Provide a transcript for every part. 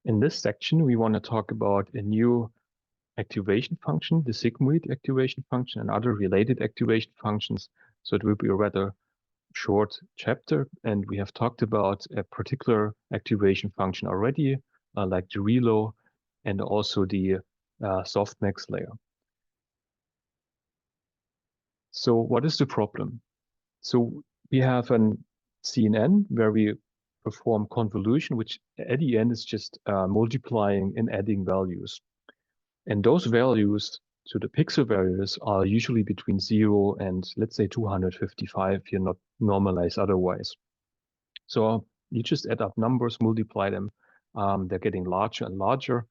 In this section, we want to talk about a new activation function, the sigmoid activation function, and other related activation functions. So it will be a rather short chapter, and we have talked about a particular activation function already, like the relo and also the softmax layer. So what is the problem? So we have an CNN where we perform convolution, which at the end is just multiplying and adding values. And those values, so the pixel values, are usually between 0 and, let's say, 255 if you're not normalized otherwise. So you just add up numbers, multiply them. They're getting larger and larger.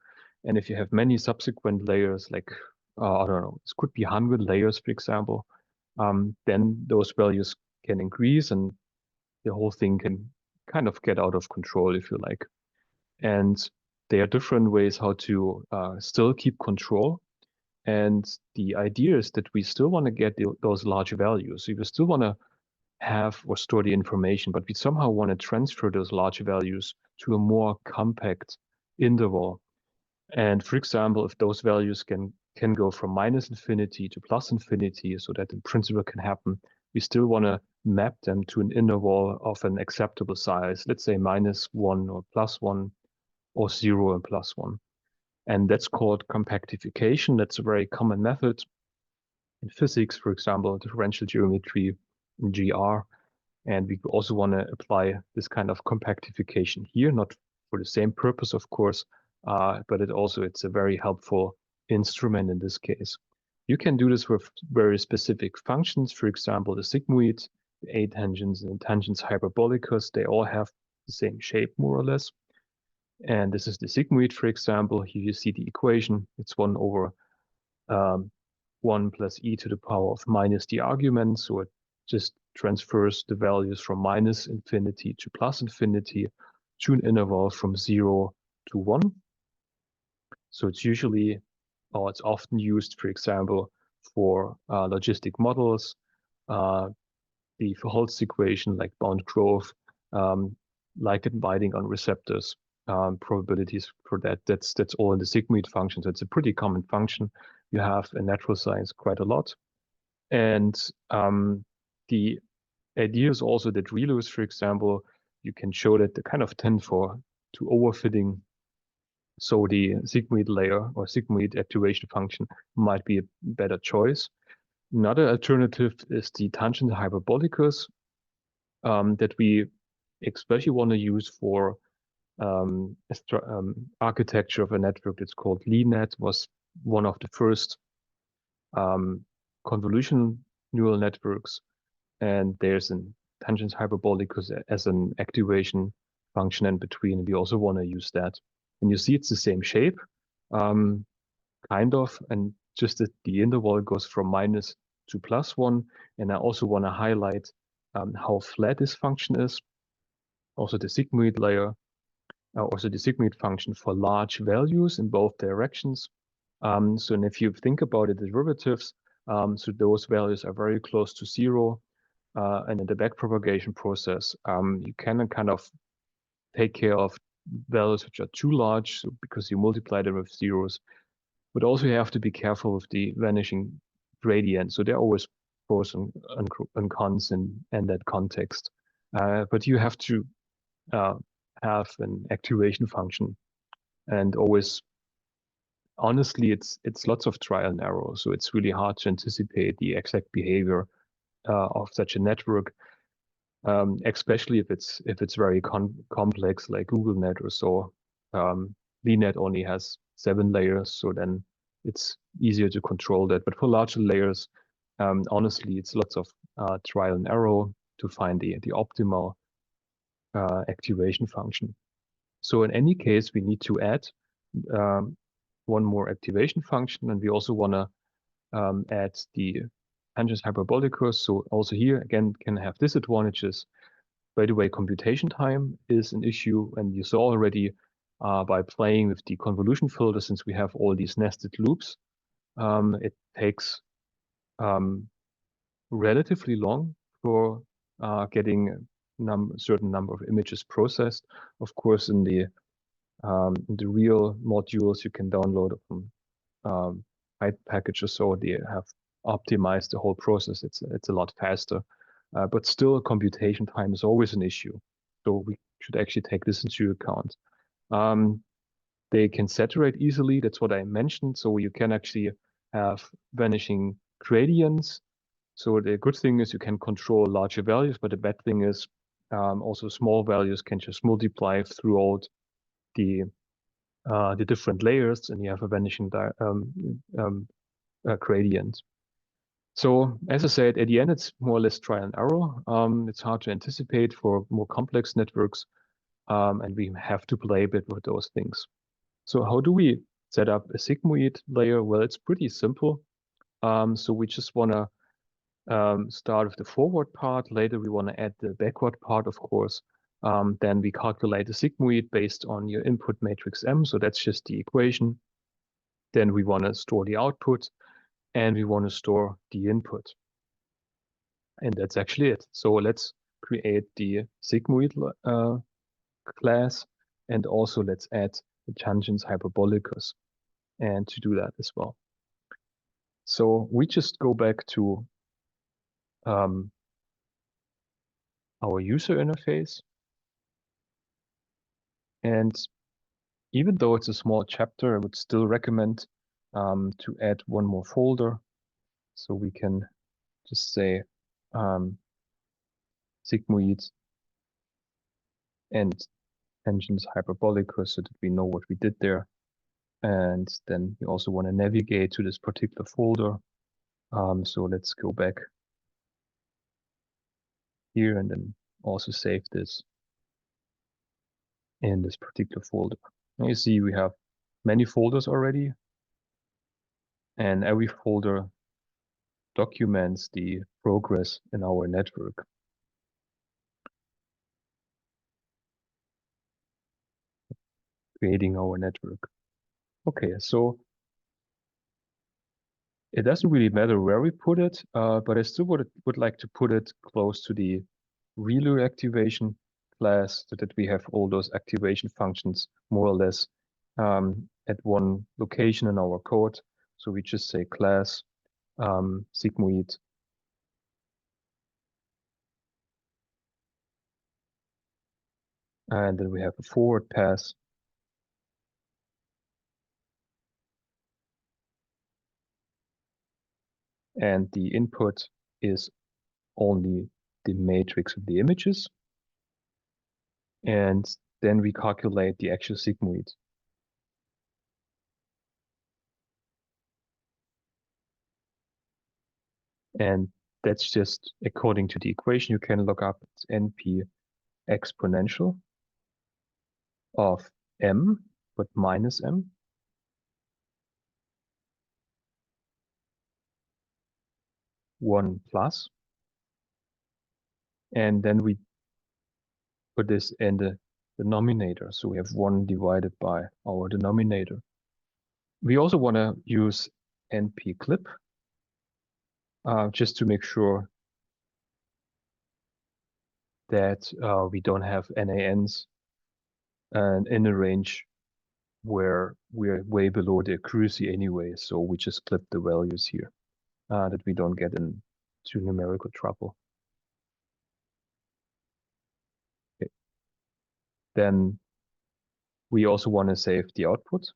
And if you have many subsequent layers, like, I don't know, this could be 100 layers, for example, then those values can increase and the whole thing can kind of get out of control, if you like. And there are different ways how to still keep control. And the idea is that we still want to get those large values. So we still want to have or store the information, but we somehow want to transfer those large values to a more compact interval. And for example, if those values can go from minus infinity to plus infinity, so that in principle can happen, we still want to map them to an interval of an acceptable size, let's say -1 or +1 or 0 and +1. And that's called compactification. That's a very common method in physics, for example, differential geometry in GR. And we also want to apply this kind of compactification here, not for the same purpose, of course, but it's a very helpful instrument in this case. You can do this with very specific functions. For example, the sigmoid, the atangents, and tangents hyperbolicus, they all have the same shape, more or less. And this is the sigmoid, for example. Here you see the equation. It's 1 over 1 plus e to the power of minus the argument. So it just transfers the values from minus infinity to plus infinity to an interval from 0 to 1. So it's usually, or it's often used, for example, for logistic models, the Holtz equation, like bound growth, like binding on receptors, probabilities for that. That's all in the sigmoid function. So it's a pretty common function you have in natural science quite a lot. And the idea is also that relos, for example, you can show that they kind of tend to overfitting. So the sigmoid layer or sigmoid activation function might be a better choice. Another alternative is the tangent hyperbolicus that we especially want to use for architecture of a network. It's called LeNet, was one of the first convolution neural networks. And there's a tangent hyperbolicus as an activation function in between. We also want to use that. And you see it's the same shape, kind of, and just that the interval goes from minus to +1. And I also want to highlight how flat this function is. Also the sigmoid layer, also the sigmoid function for large values in both directions. So and if you think about it, the derivatives, so those values are very close to 0. And in the backpropagation process, you can kind of take care of values which are too large, so because you multiply them with zeros. But also you have to be careful with the vanishing gradient. So there are always pros and cons in that context. But you have to have an activation function, and always, honestly, it's lots of trial and error. So it's really hard to anticipate the exact behavior of such a network, especially if it's very complex like GoogleNet or so. LeNet only has 7 layers, so then it's easier to control that. But for larger layers, honestly, it's lots of trial and error to find the optimal activation function. So in any case, we need to add one more activation function, and we also want to add the tangent hyperbolicus. So also here again can have disadvantages. By the way, computation time is an issue, and you saw already by playing with the convolution filter, since we have all these nested loops, it takes relatively long for getting a certain number of images processed. Of course, in the The real modules you can download from Byte package or so, they have optimized the whole process. It's a lot faster, but still computation time is always an issue. So we should actually take this into account. They can saturate easily. That's what I mentioned. So you can actually have vanishing gradients. So the good thing is you can control larger values, but the bad thing is also small values can just multiply throughout the different layers, and you have a vanishing gradient. So as I said, at the end, it's more or less trial and error. It's hard to anticipate for more complex networks, and we have to play a bit with those things. So how do we set up a sigmoid layer? Well, it's pretty simple. So we just want to start with the forward part. Later, we want to add the backward part, of course. Then we calculate the sigmoid based on your input matrix M. So that's just the equation. Then we want to store the output, and we want to store the input. And that's actually it. So let's create the sigmoid class, and also let's add the tangents hyperbolicus, and to do that as well. So we just go back to our user interface. And even though it's a small chapter, I would still recommend to add one more folder. So we can just say sigmoid and tangents hyperbolicus so that we know what we did there. And then we also want to navigate to this particular folder. So let's go back here and then also save this in this particular folder. Now you see we have many folders already, and every folder documents the progress in our network. Creating our network. Okay, so it doesn't really matter where we put it, but I still would like to put it close to the ReLU activation class so that we have all those activation functions more or less at one location in our code. So we just say class sigmoid and then we have a forward pass. And the input is only the matrix of the images. And then we calculate the actual sigmoid. And that's just according to the equation you can look up. It's NP exponential of M, but minus M. One plus. And then we put this in the denominator. So we have 1 divided by our denominator. We also want to use NP clip just to make sure that we don't have NANs and in a range where we're way below the accuracy anyway. So we just clip the values here that we don't get into numerical trouble. Okay. Then we also want to save the output.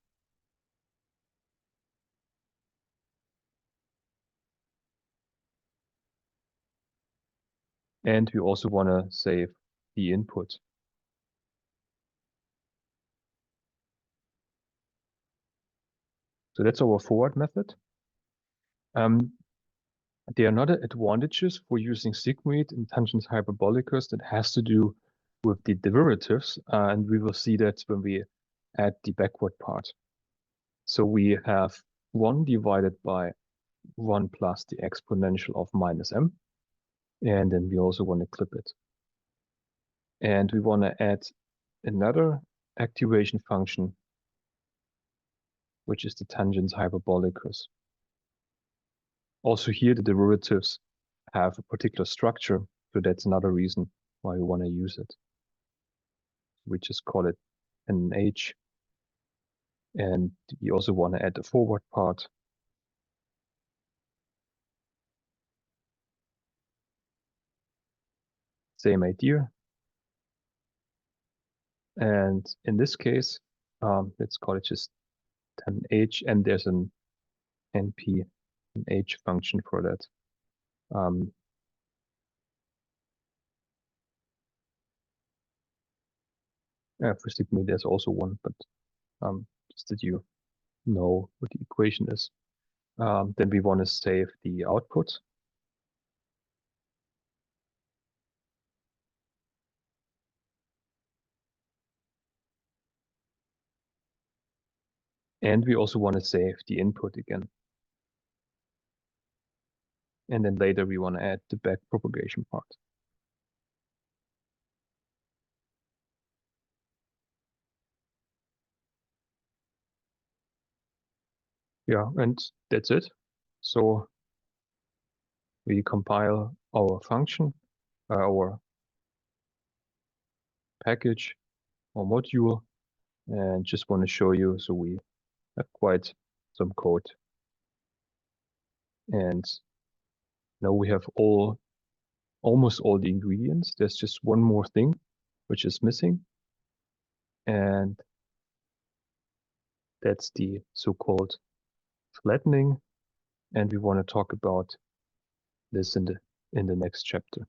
And we also want to save the input. So that's our forward method. There are another advantages for using sigmoid and tangents hyperbolicus that has to do with the derivatives, and we will see that when we add the backward part. So we have 1 divided by 1 plus the exponential of minus m, and then we also want to clip it. And we want to add another activation function, which is the tangents hyperbolicus. Also here, the derivatives have a particular structure, so that's another reason why we want to use it. We just call it an H And we also want to add the forward part. Same idea. And in this case, let's call it just 10h, and there's an np, an h function for that. For sigma, there's also one, but just that you know what the equation is. Then we want to save the output. And we also want to save the input again. And then later we want to add the back propagation part. Yeah, and that's it. So we compile our function, our package, or module, and just want to show you. So we have quite some code. And now we have almost all the ingredients. There's just one more thing which is missing. And that's the so-called flattening. And we want to talk about this in the next chapter.